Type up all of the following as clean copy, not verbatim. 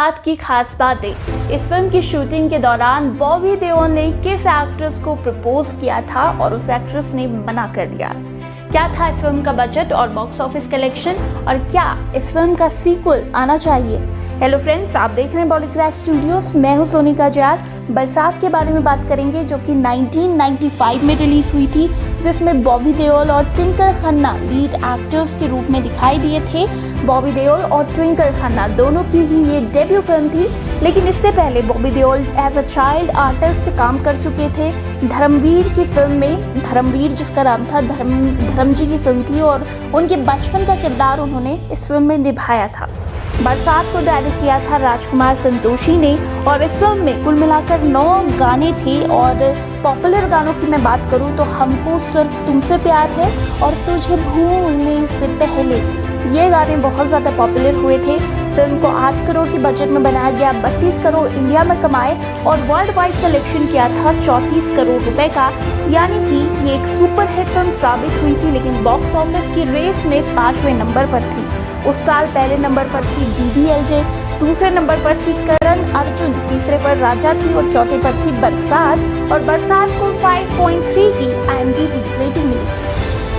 बरसात की खास बातें। इस फिल्म की शूटिंग के दौरान बॉबी देओल ने किस एक्ट्रेस को प्रपोज किया था और उस एक्ट्रेस ने मना कर दिया। क्या था इस फिल्म का बजट और बॉक्स ऑफिस कलेक्शन, और क्या इस फिल्म का सीक्वल आना चाहिए। हेलो फ्रेंड्स, आप देख रहे हैं बॉलीक्रैश स्टूडियोज। मैं हूं सोनिका जयार। बरसात के बारे में बात करेंगे जो कि 1995 में रिलीज हुई थी, जिसमें बॉबी देओल और ट्विंकल खन्ना लीड एक्टर्स के रूप में दिखाई दिए थे। बॉबी देओल और ट्विंकल खन्ना दोनों की ही ये डेब्यू फिल्म थी, लेकिन इससे पहले Bobby Deol as a child artist काम कर चुके थे। धर्मवीर की फिल्म में, धर्मवीर जिसका नाम था, धर्म जी की फिल्म थी और उनके बचपन का किरदार उन्होंने इस फिल्म में निभाया था। बरसात को डायरेक्ट किया था राजकुमार संतोषी ने और इस फिल्म में कुल मिलाकर 9 गाने थे। और पॉपुलर गानों की मैं बात करूं तो हमको सिर्फ तुमसे प्यार है और तुझे भूलने से पहले, ये गाने बहुत ज़्यादा पॉपुलर हुए थे। फिल्म को 8 करोड़ के बजट में बनाया गया, 32 करोड़ इंडिया में कमाए और वर्ल्ड वाइड कलेक्शन किया था 34 करोड़ रुपए का, यानी कि ये एक सुपर हिट फिल्म साबित हुई थी। लेकिन बॉक्स ऑफिस की रेस में 5वें नंबर पर थी। उस साल पहले नंबर पर थी DDLJ, दूसरे नंबर पर थी करण अर्जुन, तीसरे पर राजा थी और चौथे पर थी बरसात। और बरसात को 5.3 की IMDb रेटिंग मिली थी।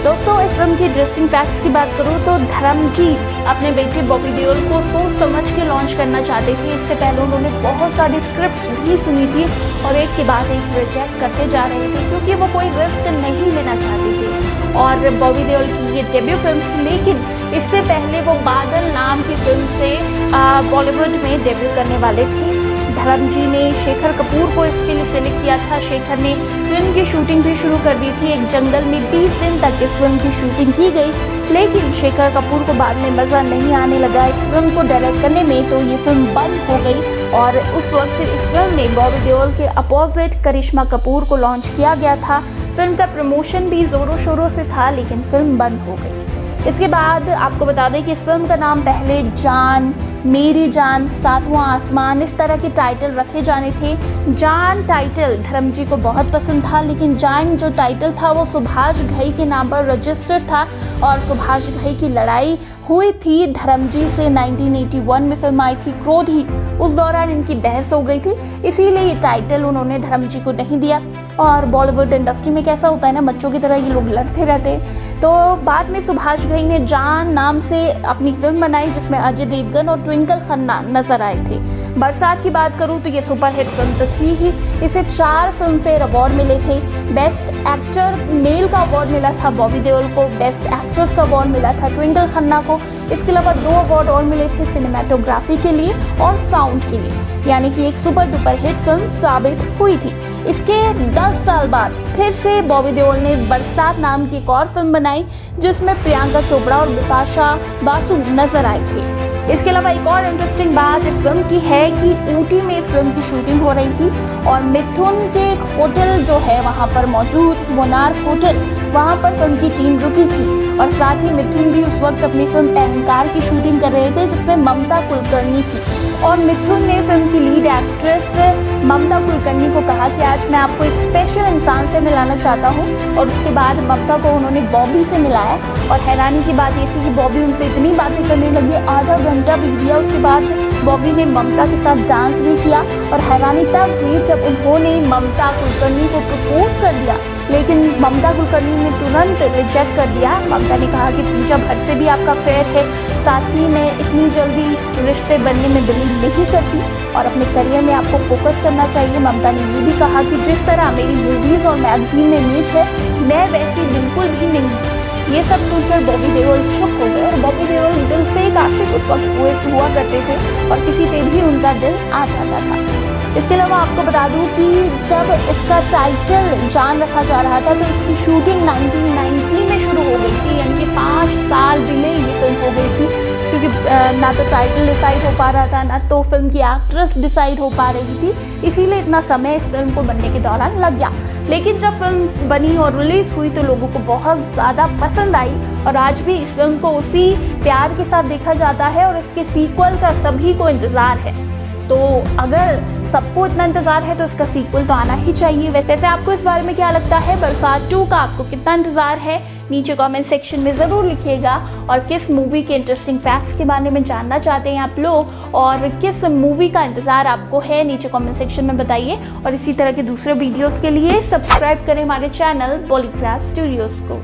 दोस्तों, इस फिल्म की इंटरेस्टिंग फैक्ट्स की बात करूँ तो धर्म जी अपने बेटे बॉबी देओल को सोच समझ के लॉन्च करना चाहते थे। इससे पहले उन्होंने बहुत सारी स्क्रिप्ट्स भी सुनी थी और एक के बाद एक रिजेक्ट करते जा रहे थे, क्योंकि वो कोई रिस्क नहीं लेना चाहते थे। और बॉबी देओल की ये डेब्यू फिल्म थी, लेकिन इससे पहले वो बादल नाम की फिल्म से बॉलीवुड में डेब्यू करने वाले थे। धर्म जी ने शेखर कपूर को इसके लिए सेलेक्ट किया था। शेखर ने फिल्म की शूटिंग भी शुरू कर दी थी। एक जंगल में 20 दिन तक इस फिल्म की शूटिंग की गई, लेकिन शेखर कपूर को बाद में मज़ा नहीं आने लगा इस फिल्म को डायरेक्ट करने में, तो ये फिल्म बंद हो गई। और उस वक्त इस फिल्म में बॉबी देओल के अपोजिट करिश्मा कपूर को लॉन्च किया गया था। फिल्म का प्रमोशन भी ज़ोरों शोरों से था, लेकिन फिल्म बंद हो गई। इसके बाद आपको बता दें कि इस फिल्म का नाम पहले जान, मेरी जान, सातवां आसमान, इस तरह के टाइटल रखे जाने थे। जान टाइटल धर्म जी को बहुत पसंद था, लेकिन जान जो टाइटल था वो सुभाष घई के नाम पर रजिस्टर्ड था और सुभाष घई की लड़ाई हुई थी धर्म जी से। 1981 में फिल्म आई थी क्रोधी, उस दौरान इनकी बहस हो गई थी, इसीलिए ये टाइटल उन्होंने धर्म जी को नहीं दिया। और बॉलीवुड इंडस्ट्री में कैसा होता है ना, बच्चों की तरह ये लोग लड़ते रहते। तो बाद में सुभाष घई ने जान नाम से अपनी फिल्म बनाई, जिसमें अजय देवगन और ट्विंकल खन्ना नजर आए थे। बरसात की बात करूं तो ये सुपर हिट फिल्म तो थी ही। इसे 4 फिल्म फेयर अवार्ड मिले थे। बेस्ट एक्टर मेल का अवार्ड मिला था बॉबी देओल को, बेस्ट एक्ट्रेस का अवार्ड मिला था ट्विंकल खन्ना को। इसके अलावा 2 अवार्ड और मिले थे सिनेमेटोग्राफी के लिए और साउंड के लिए, यानी कि एक सुपर डुपर हिट फिल्म साबित हुई थी। इसके 10 साल बाद फिर से बॉबी देओल ने बरसात नाम की एक और फिल्म बनाई, जिसमें प्रियंका चोपड़ा और बिपाशा बासु नजर आए थे। इसके अलावा एक और इंटरेस्टिंग बात इस फिल्म की है कि ऊटी में इस फिल्म की शूटिंग हो रही थी और मिथुन के एक होटल जो है वहाँ पर मौजूद मोनार्क होटल, वहाँ पर फिल्म की टीम रुकी थी। और साथ ही मिथुन भी उस वक्त अपनी फिल्म अहंकार की शूटिंग कर रहे थे, जिसमें ममता कुलकर्णी थी। और मिथुन ने फिल्म की लीड एक्ट्रेस ममता कुलकर्णी को कहा कि आज मैं आपको एक स्पेशल इंसान से मिलाना चाहता हूँ, और उसके बाद ममता को उन्होंने बॉबी से मिलाया। और हैरानी की बात ये थी कि बॉबी उनसे इतनी बातें करने लगी, आधा घंटा बीत गया। उसके बाद बॉबी ने ममता के साथ डांस भी किया और हैरानी तब हुई जब उन्होंने ममता कुलकर्णी को प्रपोज कर दिया, लेकिन ममता कुलकर्णी ने तुरंत रिजेक्ट कर दिया। ममता ने कहा कि पूजा भट्ट से भी आपका अफेयर है, साथ ही मैं इतनी जल्दी रिश्ते बनने में बिलीव नहीं करती और अपने करियर में आपको फोकस करना चाहिए। ममता ने ये भी कहा कि जिस तरह मेरी मूवीज़ और मैगजीन में इमेज है, मैं वैसी बिल्कुल भी नहीं हूँ। ये सब सुनकर बॉबी देओल चुप हो गए। और बॉबी देओल दिल पे एक आशिक उस वक्त हुआ करते थे और किसी पे भी उनका दिल आ जाता था। इसके अलावा आपको बता दूं कि जब इसका टाइटल जान रखा जा रहा था, तो इसकी शूटिंग 1990 में शुरू हो गई थी, यानी कि 5 साल डिले ये फिल्म हो गई थी, क्योंकि ना तो टाइटल डिसाइड हो पा रहा था, ना तो फिल्म की एक्ट्रेस डिसाइड हो पा रही थी, इसीलिए इतना समय इस फिल्म को बनने के दौरान लग गया। लेकिन जब फिल्म बनी और रिलीज़ हुई तो लोगों को बहुत ज़्यादा पसंद आई और आज भी इस फिल्म को उसी प्यार के साथ देखा जाता है और इसके सीक्वल का सभी को इंतज़ार है। तो अगर सबको इतना इंतजार है तो इसका सीक्वल तो आना ही चाहिए। वैसे आपको इस बारे में क्या लगता है? बरसात 2 का आपको कितना इंतजार है? नीचे कमेंट सेक्शन में ज़रूर लिखिएगा। और किस मूवी के इंटरेस्टिंग फैक्ट्स के बारे में जानना चाहते हैं आप लोग, और किस मूवी का इंतज़ार आपको है, नीचे कमेंट सेक्शन में बताइए। और इसी तरह के दूसरे वीडियोस के लिए सब्सक्राइब करें हमारे चैनल पॉलीग्राफ स्टूडियोज़ को।